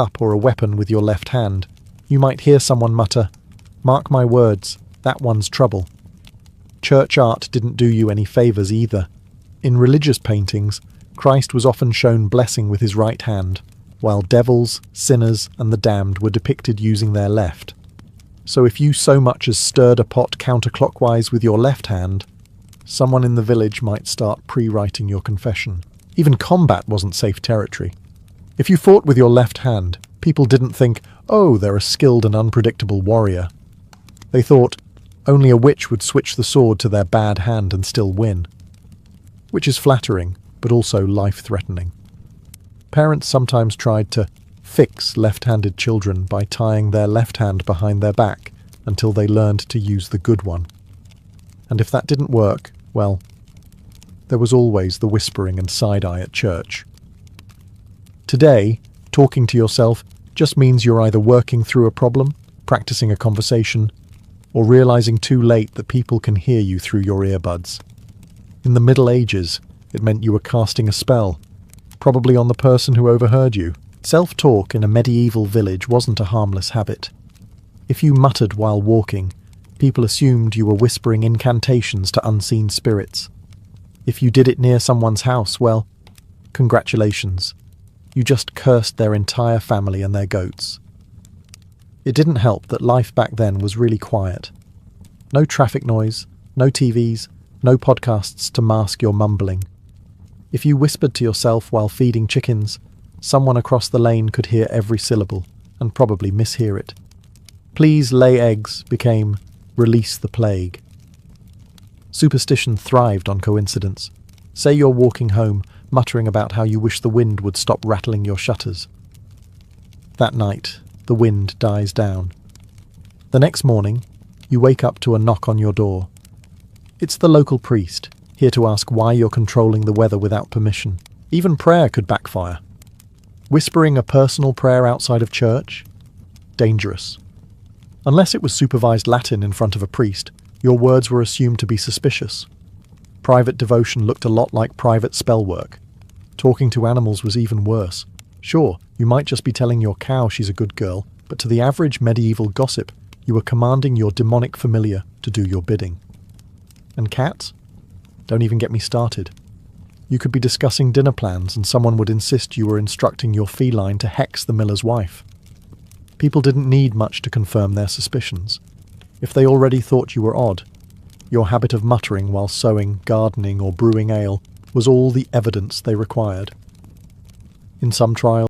cup or a weapon with your left hand, you might hear someone mutter, "Mark my words, that one's trouble." Church art didn't do you any favours either. In religious paintings, Christ was often shown blessing with his right hand, while devils, sinners, and the damned were depicted using their left. So if you so much as stirred a pot counterclockwise with your left hand, someone in the village might start pre-writing your confession. Even combat wasn't safe territory. If you fought with your left hand, people didn't think, "Oh, they're a skilled and unpredictable warrior." They thought, only a witch would switch the sword to their bad hand and still win. Which is flattering, but also life-threatening. Parents sometimes tried to fix left-handed children by tying their left hand behind their back until they learned to use the good one. And if that didn't work, well, there was always the whispering and side-eye at church. Today, talking to yourself just means you're either working through a problem, practicing a conversation, or realizing too late that people can hear you through your earbuds. In the Middle Ages, it meant you were casting a spell, probably on the person who overheard you. Self-talk in a medieval village wasn't a harmless habit. If you muttered while walking, people assumed you were whispering incantations to unseen spirits. If you did it near someone's house, well, congratulations. You just cursed their entire family and their goats. It didn't help that life back then was really quiet. No traffic noise, no TVs, no podcasts to mask your mumbling. If you whispered to yourself while feeding chickens, someone across the lane could hear every syllable and probably mishear it. "Please lay eggs" became "release the plague." Superstition thrived on coincidence. Say you're walking home, muttering about how you wish the wind would stop rattling your shutters. That night, the wind dies down. The next morning, you wake up to a knock on your door. It's the local priest, here to ask why you're controlling the weather without permission. Even prayer could backfire. Whispering a personal prayer outside of church? Dangerous. Unless it was supervised Latin in front of a priest, your words were assumed to be suspicious. Private devotion looked a lot like private spell work. Talking to animals was even worse. Sure, you might just be telling your cow she's a good girl, but to the average medieval gossip, you were commanding your demonic familiar to do your bidding. And cats? Don't even get me started. You could be discussing dinner plans and someone would insist you were instructing your feline to hex the miller's wife. People didn't need much to confirm their suspicions. If they already thought you were odd, your habit of muttering while sewing, gardening, or brewing ale was all the evidence they required. In some trials,